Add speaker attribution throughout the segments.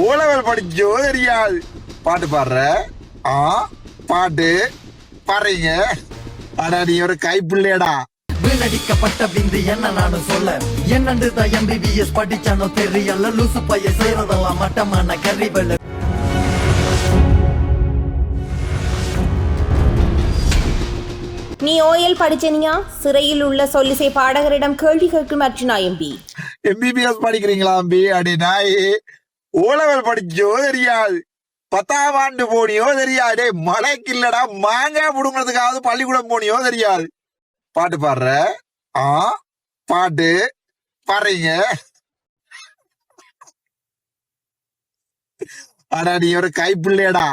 Speaker 1: O level படிச்சோ தெரியாது பாட்டு பாடுற பாட்டு பாடுறீங்க. ஆனா நீ ஒரு கைப்பிள்ளையடா.
Speaker 2: வீணடிக்கப்பட்ட விந்து என்ன நானும் சொல்ல என்னண்டுதான் MBBS படிச்சானோ தெரியல லூசு பைய செய்யறதெல்லாம் மட்டமான கறிவெள்ள.
Speaker 3: நீ ஓயல் படிச்சனியா? சிறையில் உள்ள சொல்லிசை பாடகரிடம் கேள்வி கேட்கும் அர்ச்சனா
Speaker 1: MBBS படிக்கிறீங்களா அம்பி? அடி நாய், ஓலவல் படிச்சோ தெரியாது 10ஆம் ஆண்டு போனியோ தெரியாது. மழைக்கு இல்லடா மாங்காய் புடுங்கிறதுக்காவது பள்ளிக்கூடம் போனியோ தெரியாது. பாட்டு பாடுற பாட்டு பாடுறீங்க. ஆனா நீ ஒரு கைப்பிள்ளையடா.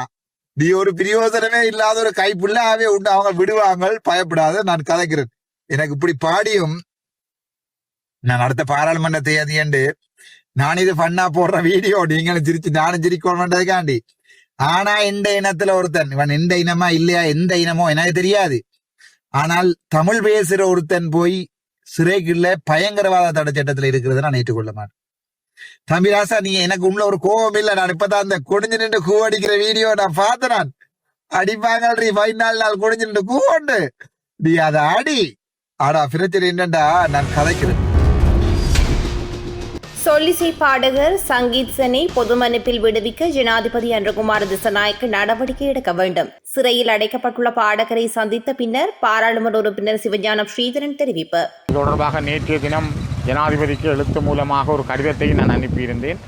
Speaker 1: நீ ஒரு பிரயோசனமே இல்லாத ஒரு கைப்பிள்ளையாவே உண்டு. அவங்க விடுவாங்க, பயப்படாத. நான் கதைக்கிறேன். எனக்கு இப்படி பாடியும் நான் அடுத்த பாராளுமன்ற தேதியண்டு நான் இது பண்ணா போடுற வீடியோ நீங்களும் சிரிச்சு நானும் சிரிக்கணுன்றதுக்காண்டி. ஆனா இந்த இனத்துல ஒருத்தன், இவன் எந்த இனமா இல்லையா எந்த இனமோ எனக்கு தெரியாது, ஆனால் தமிழ் பேசுற ஒருத்தன் போய் சிறைக்குள்ள பயங்கரவாத தடை சட்டத்துல இருக்கிறத நான் ஏற்றுக்கொள்ள மாட்டேன். தம்பிராசா, நீ எனக்கு உள்ள ஒரு கோபம் இல்லை. நான் இப்பதான் அந்த கொடிஞ்சு நின்று கூ அடிக்கிற வீடியோ நான் பார்த்தேன். நான் அடிப்பாங்க 14 நாள் கொடிஞ்சு நின்று கூண்டு நீ அதை அடி. ஆடா பிரச்சனை என்னண்டா, நான் கதைக்கிறேன்.
Speaker 3: சொல்லிசை பாடகர் சங்கீத் சென்னை பொது மன்னிப்பில் விடுவிக்க ஜனாதிபதி அன்றகுமார் திசநாயக்க நடவடிக்கை எடுக்க வேண்டும். சிறையில் அடைக்கப்பட்டுள்ள பாடகரை சந்தித்த பின்னர் பாராளுமன்ற உறுப்பினர் சிவஞானம் ஸ்ரீதரன் தெரிவிப்பு.
Speaker 4: தொடர்பாக நேற்றைய தினம் ஜனாதிபதிக்கு எழுத்து மூலமாக ஒரு கடிதத்தை நான் அனுப்பியிருந்தேன்.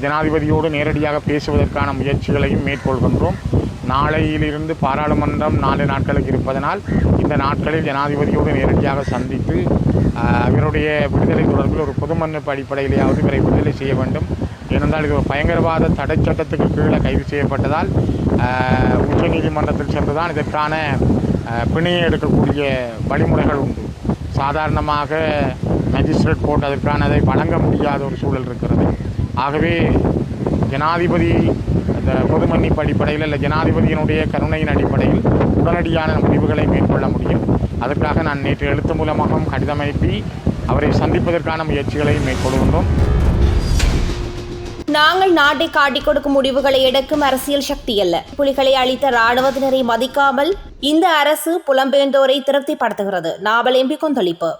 Speaker 4: ஜனாதிபதியோடு நேரடியாக பேசுவதற்கான முயற்சிகளையும் மேற்கொள்கின்றோம். நாளையிலிருந்து பாராளுமன்றம் 4 நாட்களுக்கு இருப்பதனால் இந்த நாட்களில் ஜனாதிபதியோடு நேரடியாக சந்தித்து இவருடைய விடுதலை தொடர்பில் ஒரு பொது மன்னிப்பு அடிப்படையிலேயாவது இவரை விடுதலை செய்ய வேண்டும். ஏனென்றால் இது ஒரு பயங்கரவாத தடை சட்டத்துக்கு கீழே கைது செய்யப்பட்டதால் உச்ச நீதிமன்றத்தில் சென்றுதான் இதற்கான பிணையை எடுக்கக்கூடிய வழிமுறைகள் உண்டு. சாதாரணமாக மேஜிஸ்ட்ரேட் கோர்ட் அதற்கானதை வழங்க முடியாத ஒரு சூழல் இருக்கிறது. ஆகவே ஜனாதிபதி இந்த பொது மன்னிப்பு அடிப்படையில் இல்லை ஜனாதிபதியினுடைய கருணையின் அடிப்படையில் உடனடியான முடிவுகளை மேற்கொள்ள முடியும். அதற்காக நான் நேற்று எழுத்து மூலமாகவும் கடிதம் அனுப்பி அவரை சந்திப்பதற்கான முயற்சிகளை மேற்கொள்கின்றோம்.
Speaker 3: நாங்கள் நாட்டை காட்டிக் கொடுக்கும் முடிவுகளை எடுக்கும் அரசியல் சக்தி அல்ல. புலிகளை அளித்த ராணுவத்தினரை மதிக்காமல் இந்த அரசு புலம்பெயர்ந்தோரை திருப்திப்படுத்துகிறது. நாவல் எம்பி கொந்தளிப்பு.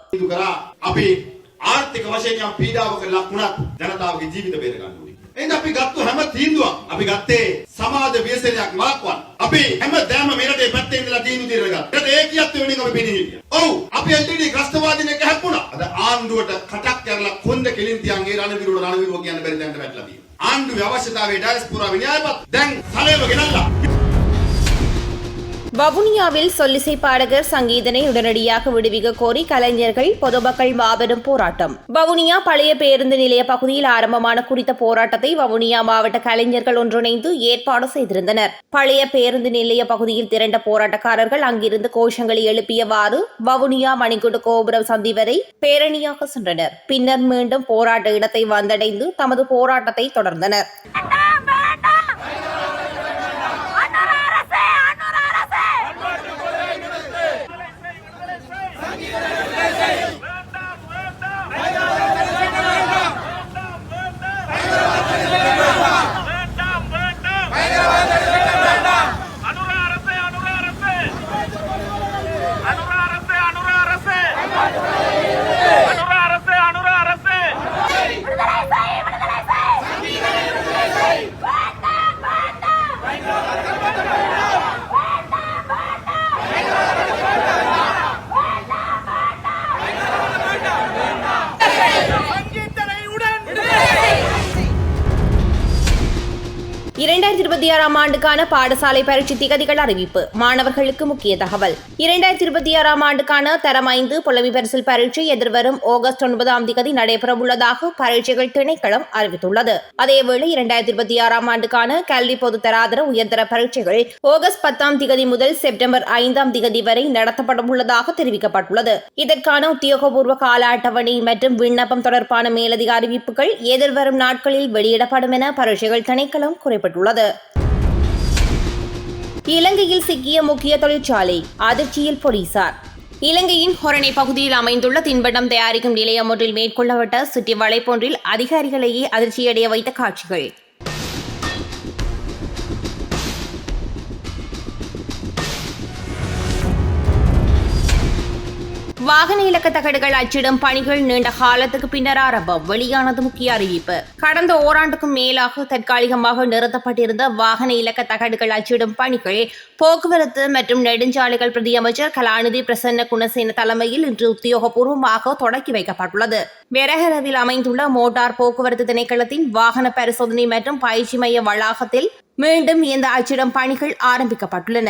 Speaker 5: ආර්ථික වශයෙන් යම් පීඩාවක ලක් වුණත් ජනතාවගේ ජීවිත බේර ගන්න ඕනේ. එහෙනම් අපි ගත්ත හැම තීන්දුවක් අපි ගත්තේ සමාජ ව්‍යසනයක් වළක්වන්න. අපි හැමදාම මෙරටේ පැත්තේ ඉඳලා තීන්දුව తీරලා ගත්තා. ඒකට ඒකියත් වෙනින් අපි පිළිගන්නේ. ඔව් අපි LTD ග්‍රස්තවාදීනෙක් හැප්පුණා. අද ආණ්ඩුවට කටක් කරලා කොන්ද කෙලින් තියන් ඒ රණවිරුවට රණවිරුව කියන්න බැරි දැනට වැටලා තියෙනවා. ආණ්ඩුවේ අවශ්‍යතාවයේ ඩයස්පෝරා විනයාපත් දැන් සලේව ගෙනල්ලා.
Speaker 3: வவுனியாவில் சொல்லிசை பாடகர் சங்கீதனை உடனடியாக விடுவிக்க கோரி கலைஞர்கள் பொதுமக்கள் மாபெரும் போராட்டம். வவுனியா பழைய பேருந்து நிலைய பகுதியில் ஆரம்பமான குறித்த போராட்டத்தை வவுனியா மாவட்ட கலைஞர்கள் ஒன்றிணைந்து ஏற்பாடு செய்திருந்தனர். பழைய பேருந்து நிலைய பகுதியில் திரண்ட போராட்டக்காரர்கள் அங்கிருந்து கோஷங்களை எழுப்பியவாறு வவுனியா மணிக்குடு கோபுரம் சந்தி வரை பேரணியாக சென்றனர். பின்னர் மீண்டும் போராட்ட இடத்தை வந்தடைந்து தமது போராட்டத்தை தொடர்ந்தனர். ஆண்டுக்கான பாடசாலை பரீட்சை திகதிகள் அறிவிப்பு. மாணவர்களுக்கு முக்கிய தகவல். 2026 ஆண்டுக்கான தரம் 5 புலமை பரிசில் பரீட்சை எதிர்வரும் ஆகஸ்ட் 9ஆம் தேதி நடைபெறவுள்ளதாக பரீட்சைகள் திணைக்களம் அறிவித்துள்ளது. அதேவேளை 2026 ஆண்டுக்கான கல்வி பொது தராதர உயர்தர பரீட்சைகள் ஆகஸ்ட் 10ஆம் தேதி முதல் செப்டம்பர் 5ஆம் தேதி வரை நடத்தப்படவுள்ளதாக தெரிவிக்கப்பட்டுள்ளது. இதற்கான உத்தியோகபூர்வ கால அட்டவணை மற்றும் விண்ணப்பம் தொடர்பான மேலதிக அறிவிப்புகள் எதிர்வரும் நாட்களில் வெளியிடப்படும் என பரீட்சைகள் திணைக்களம் குறிப்பிட்டுள்ளது. இலங்கையில் சிக்கிய முக்கிய தொழிற்சாலை அதிர்ச்சியில் போலீசார். இலங்கையின் ஹொரணை பகுதியில் அமைந்துள்ள தின்பண்டம் தயாரிக்கும் நிலையம் ஒன்றில் மேற்கொள்ளப்பட்ட சுற்றி வளைப்பொன்றில் அதிகாரிகளையே அதிர்ச்சியடைய வைத்த காட்சிகள். வாகன இலக்க தகடுகள் அச்சிடும் பணிகள் நீண்ட காலத்துக்கு பின்னர் ஆரம்பம். வெளியானது முக்கிய அறிவிப்பு. கடந்த ஓராண்டுக்கும் மேலாக தற்காலிகமாக நிறுத்தப்பட்டிருந்த வாகன இலக்க தகடுகள் அச்சிடும் பணிகள் போக்குவரத்து மற்றும் நெடுஞ்சாலைகள் பிரதி அமைச்சர் கலாநிதி பிரசன்ன குணசேன தலைமையில் இன்று உத்தியோகபூர்வமாக தொடக்கி வைக்கப்பட்டுள்ளது. வெரஹரவில் அமைந்துள்ள மோட்டார் போக்குவரத்து திணைக்களத்தின் வாகன பரிசோதனை மற்றும் பயிற்சி மைய வளாகத்தில் மீண்டும் இந்த அச்சிடும் பணிகள் ஆரம்பிக்கப்பட்டுள்ளன.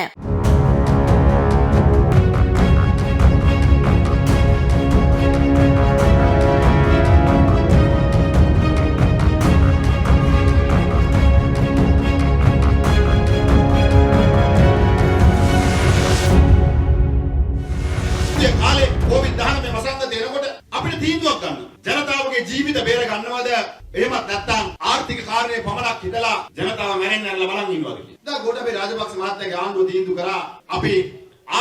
Speaker 5: කාලේ කොවිඩ්-19 වසංගතය එනකොට අපිට තීන්දුවක් ගන්න. ජනතාවගේ ජීවිත බේර ගන්නවද? එහෙමත් නැත්නම් ආර්ථික කාරණේ පමණක් හිතලා ජනතාව මැරෙන්න ඇරලා බලන් ඉන්නවද කියලා. දැන් ගෝඨාභය රාජපක්ෂ මහත්තයාගේ ආණ්ඩුව තීන්දුව කරා අපි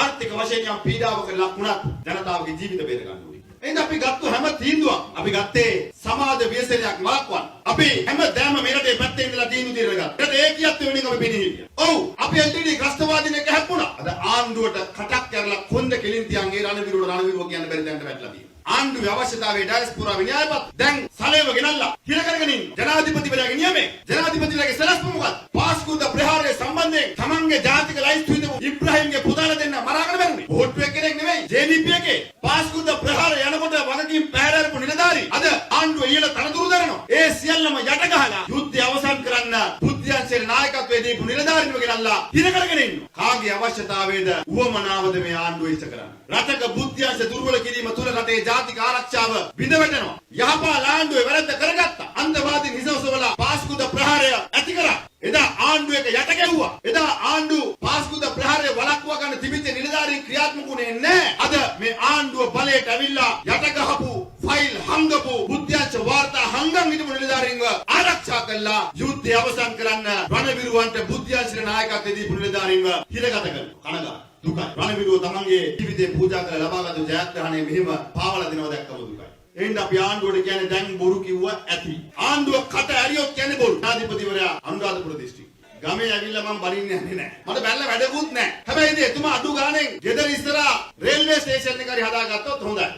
Speaker 5: ආර්ථික වශයෙන් යම් පීඩාවක ලක් වුණත් ජනතාවගේ ජීවිත බේර ගන්න ඕනේ. එහෙනම් අපි ගත්ත හැම තීන්දුවක් අපි ගත්තේ සමාජ ව්‍යසනයක් වළක්වන්න. අපි හැමදාම මේ රටේ පැත්තේ ඉඳලා තීන්දුව తీරගත්තා. ඒකට ඒකියත් වෙනින් අපි පිළිහිල්ල. ඔව් අපි LTD ත්‍රස්තවාදීන් එක හැප්පුණා. අද ආණ්ඩුවට කටක් කරලා කොන්ද කෙලින් තියන් ඒ රණවිරුව කියන්න බැරි දැනට වැටලා තියෙනවා. ආණ්ඩුවේ අවශ්‍යතාවයේ ඩයස්පොරා විනයාපත් දැන් සලේව ගෙනල්ලා හිර කරගෙන ඉන්න. ජනාධිපතිවරයාගේ නියමේ ජනාධිපතිවරයාගේ සලස්ම මොකක්ද? පාස්කුද ප්‍රහාරය සම්බන්ධයෙන් තමන්ගේ ජාතික ලයිස්තු විදපු ඉබ්‍රාහිම්ගේ පුතාලා දෙන්න මරාගෙන බැරිනේ. බෝට්ටුවේ කෙනෙක් නෙවෙයි JVP එකේ පාස්කුද ප්‍රහාරය යනකොට වගකීම් පැහැරපු නිලධාරී අද ආණ්ඩුව ඉහළ තනතුරු දරනවා. ඒ සියල්ලම යට ගහලා යුද්ධය අවසන් කරන්න බුද්ධියන්සේ නායකත්වයේ දීපු නිලධාරීන්ව ගෙනල්ලා හිර කරගෙන ඉන්නවා. කාගේ අවශ්‍යතාවයේද උවමනාවද මේ ආණ්ඩුව ඉෂ්ට කරන්නේ? රටක බුද්ධියන්ස දුර්වල කිරීම තුල රටේ ජාතික ආරක්ෂාව බිඳවැටෙනවා. යහපා ආණ්ඩුවේ වැරද්ද කරගත්තා. අන්තවාදී නිසවසවල පාස්කුද ප්‍රහාරය ඇති කරා. එදා ආණ්ඩුව එක යට ගැව්වා. එදා ආණ්ඩුව පාස්කුද ප්‍රහාරය වළක්වා ගන්න තිබිච්ච නිලධාරීන් ක්‍රියාත්මක වුණේ නැහැ. අද මේ ආණ්ඩුව බලයට ඇවිල්ලා යට ගහපු ෆයිල් හංගපු බුද්ධියන්ස වාර්තා හංගන් හිටපු නිලධාරීන්ව ආරක්ෂා කළා. යුද්ධය අවසන් කරන්න රණවිරුවන්ට බුද්ධියන්සේට නායකත්වයේ දීපු නිලධාරීන්ව හිරගත කරනවා. කනගාටු. දුකයි. රණවිරුව තමන්ගේ ජීවිතේ පූජා කරලා ලබාගත් ජයග්‍රහණය මෙහෙම පාවලා දෙනවා දැක්කම දුකයි. එහෙනම් අපි ආණ්ඩුවට කියන්නේ දැන් බොරු කිව්ව ඇති. ආණ්ඩුව කට ඇරියොත් කියන්නේ බොරු. ජනාධිපතිවරයා අනුරාධපුර දිස්ත්‍රික්කය. ගමේ ඇවිල්ලා මම බලින්නේ නැහැ. මට බැලලා වැඩකුත් නැහැ. හැබැයි ඉතින් එතුමා අඩු ගානේ ගෙදර ඉස්සරහා රේල්වේ ස්ටේෂන් එක හරි හදාගත්තොත් හොඳයි.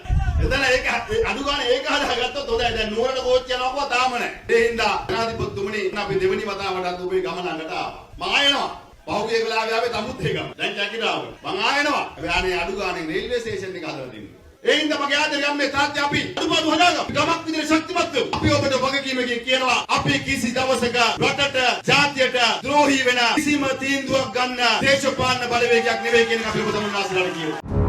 Speaker 5: එතන ඒක අඩු ගානේ ඒක හදාගත්තොත් හොඳයි. දැන් නුවරට කෝච්චිය යනකොට තාම නැහැ. ඒ හින්දා ජනාධිපතිතුමනි අපි දෙවෙනි වතාවටත් ඔබේ ගමන ළඟට ආවා. මම ආයෙනවා. පහුගිය වෙලාවේ ආවේ තමුත් ඒකම. දැන් ජැකිටාව. මං ආයෙනවා. හැබැයි අනේ අඩු ගානේ රේල්වේ ස්ටේෂන් එක හදලා දෙන්න. ඒ හින්දා මගේ ආදරේ අම්මේ තාත්තේ අපි අඩුපාඩු හදාගමු. ගමක් විදිහට ශක්තිමත් වෙමු. අපි ඔබට වගකීමකින් කියනවා අපි කිසි දවසක රටට ජාතියට ද්‍රෝහී වෙන කිසිම තීන්දුවක් ගන්න දේශපාලන බලවේගයක් නෙවෙයි කියන එක අපි ඔබ තමුන්නාසලට කියනවා.